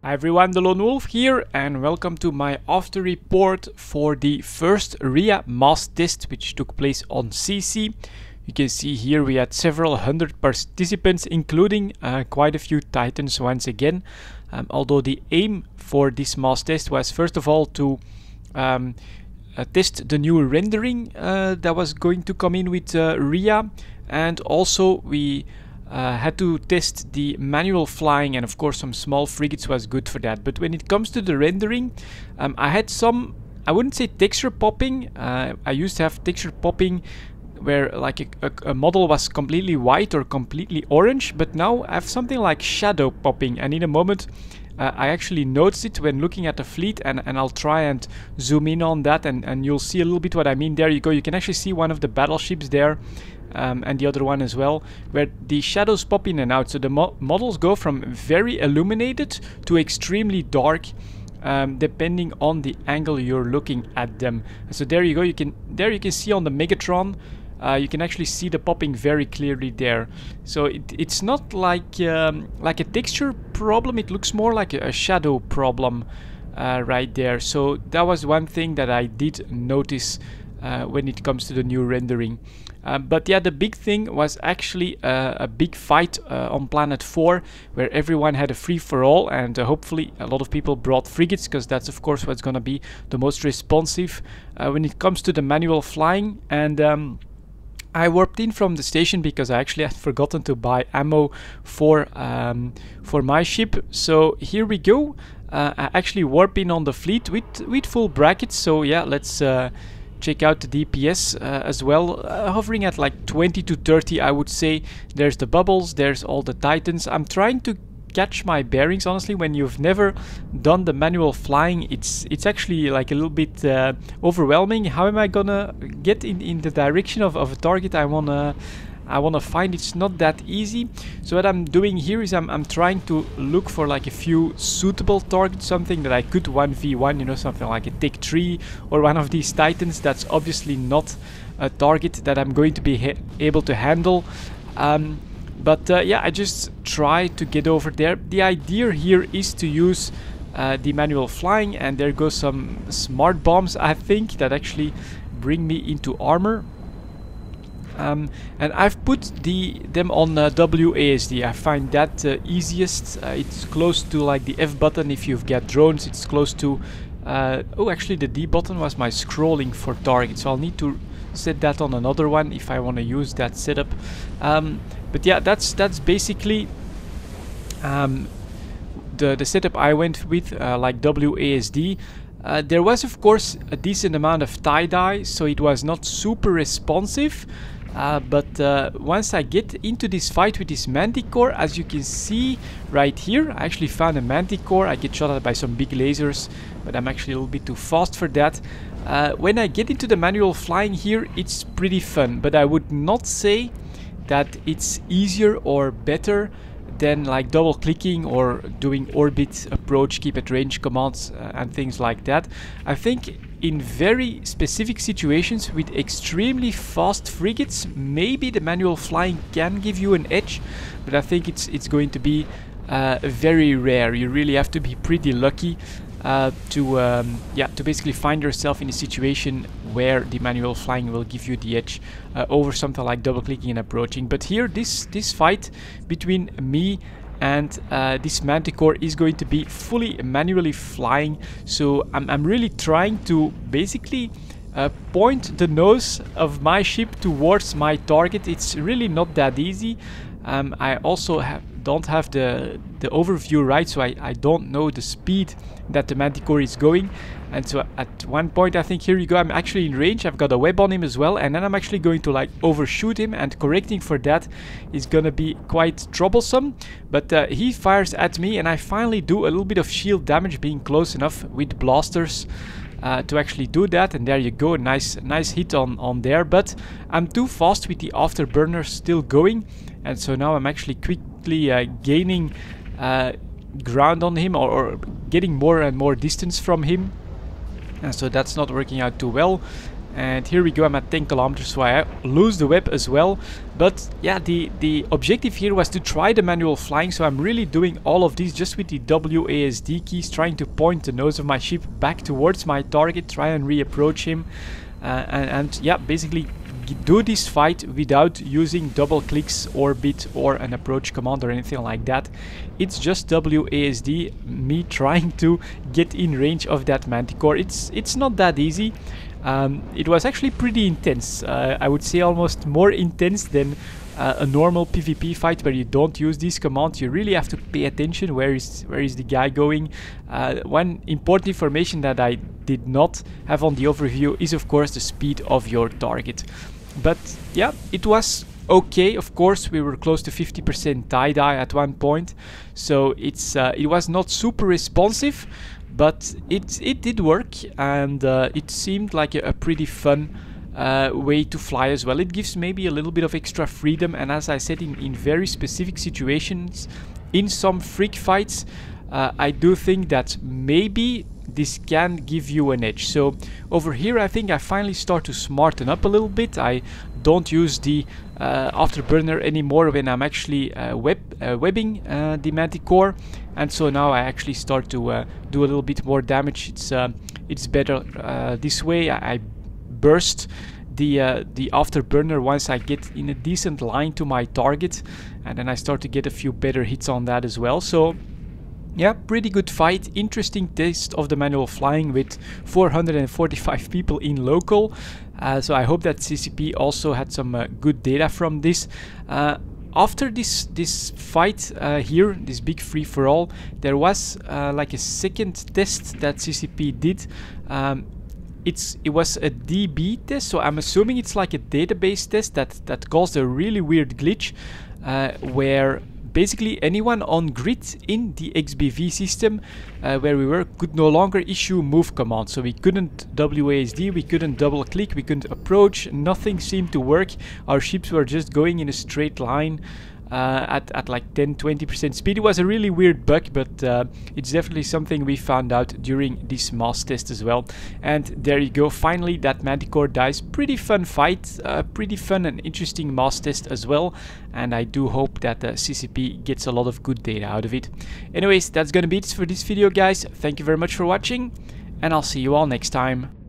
Hi everyone, delonewolf here, and welcome to my after report for the first Rhea mass test, which took place on sisi. You can see here we had several hundred participants, including quite a few titans once again. Although the aim for this mass test was first of all to test the new rendering that was going to come in with Rhea, and also we had to test the manual flying, and of course some small frigates was good for that. But when it comes to the rendering, I had some, I wouldn't say texture popping. I used to have texture popping where like a model was completely white or completely orange, but now I have something like shadow popping, and in a moment I actually noticed it when looking at the fleet, and I'll try and zoom in on that, and you'll see a little bit what I mean. There you go, you can actually see one of the battleships there. And the other one as well, where the shadows pop in and out. So the models go from very illuminated to extremely dark, depending on the angle you're looking at them. So there you go. You can see on the Megatron, you can actually see the popping very clearly there. So it's not like a texture problem. It looks more like a shadow problem right there. So that was one thing that I did notice when it comes to the new rendering. But yeah, the big thing was actually a big fight on Planet 4, where everyone had a free-for-all, and hopefully a lot of people brought frigates, because that's of course what's gonna be the most responsive when it comes to the manual flying. And I warped in from the station because I actually had forgotten to buy ammo for my ship. So here we go. I actually warp in on the fleet with full brackets. So yeah, let's check out the DPS as well, hovering at like 20 to 30, I would say. There's the bubbles, there's all the titans. I'm trying to catch my bearings, honestly. When you've never done the manual flying, it's actually like a little bit overwhelming. How am I gonna get in the direction of a target I wanna find? It's not that easy. So what I'm doing here is I'm trying to look for like a few suitable targets, something that I could 1v1, you know, something like a Tech 3 or one of these titans. That's obviously not a target that I'm going to be able to handle. But yeah, I just try to get over there. The idea here is to use the manual flying, and there goes some smart bombs, I think, that actually bring me into armor. And I've put them on WASD. I find that easiest. It's close to like the F button if you've got drones. It's close to oh, actually the D button was my scrolling for targets, so I'll need to set that on another one if I want to use that setup. But yeah, that's basically the setup I went with, like WASD. There was of course a decent amount of tie-dye, so it was not super responsive. But once I get into this fight with this manticore, as you can see right here, I actually found a manticore. I get shot at by some big lasers, but I'm actually a little bit too fast for that. When I get into the manual flying here, it's pretty fun, but I would not say that it's easier or better than like double clicking or doing orbit approach, keep at range commands and things like that. I think in very specific situations with extremely fast frigates, maybe the manual flying can give you an edge, but I think it's going to be very rare. You really have to be pretty lucky to basically find yourself in a situation where the manual flying will give you the edge over something like double clicking and approaching. But here, this fight between me and this manticore is going to be fully manually flying. So I'm really trying to basically point the nose of my ship towards my target. It's really not that easy. I also don't have the overview right, so I don't know the speed that the manticore is going. And so at one point, I think, here you go, I'm actually in range. I've got a web on him as well, and then I'm actually going to like overshoot him, and correcting for that is gonna be quite troublesome. But he fires at me, and I finally do a little bit of shield damage, being close enough with blasters to actually do that. And there you go, nice hit on there. But I'm too fast with the afterburners still going, and so now I'm actually quickly gaining ground on him, or getting more and more distance from him. And so that's not working out too well. and here we go, I'm at 10 kilometers, so I lose the web as well. But yeah, the objective here was to try the manual flying, so I'm really doing all of this just with the WASD keys, trying to point the nose of my ship back towards my target, try and reapproach him, and yeah, basically do this fight without using double clicks, orbit, or an approach command or anything like that. It's just WASD, me trying to get in range of that manticore. It's not that easy. It was actually pretty intense. I would say almost more intense than a normal PvP fight where you don't use these commands. You really have to pay attention. Where is the guy going? One important information that I did not have on the overview is of course the speed of your target. But yeah, it was okay. Of course, we were close to 50% tie-dye at one point, so it was not super responsive, but it did work, and it seemed like a pretty fun way to fly as well. It gives maybe a little bit of extra freedom, and as I said, in very specific situations, in some freak fights, I do think that maybe this can give you an edge. So over here I think I finally start to smarten up a little bit. I don't use the afterburner anymore when I'm actually webbing the manticore, and so now I actually start to do a little bit more damage. It's better this way. I burst the afterburner once I get in a decent line to my target, and then I start to get a few better hits on that as well. So yeah, pretty good fight. Interesting test of the manual flying with 445 people in local. So I hope that CCP also had some good data from this. After this fight here, this big free-for-all, there was like a second test that CCP did. It was a DB test, so I'm assuming it's like a database test that caused a really weird glitch where basically anyone on grid in the XBV system where we were could no longer issue move commands. So we couldn't WASD, we couldn't double click, we couldn't approach, nothing seemed to work. Our ships were just going in a straight line at like 10-20% speed. It was a really weird bug, but it's definitely something we found out during this mass test as well. And there you go, finally that manticore dies. Pretty fun fight, pretty fun and interesting mass test as well, and I do hope that CCP gets a lot of good data out of it. Anyways, that's gonna be it for this video, guys. Thank you very much for watching, and I'll see you all next time.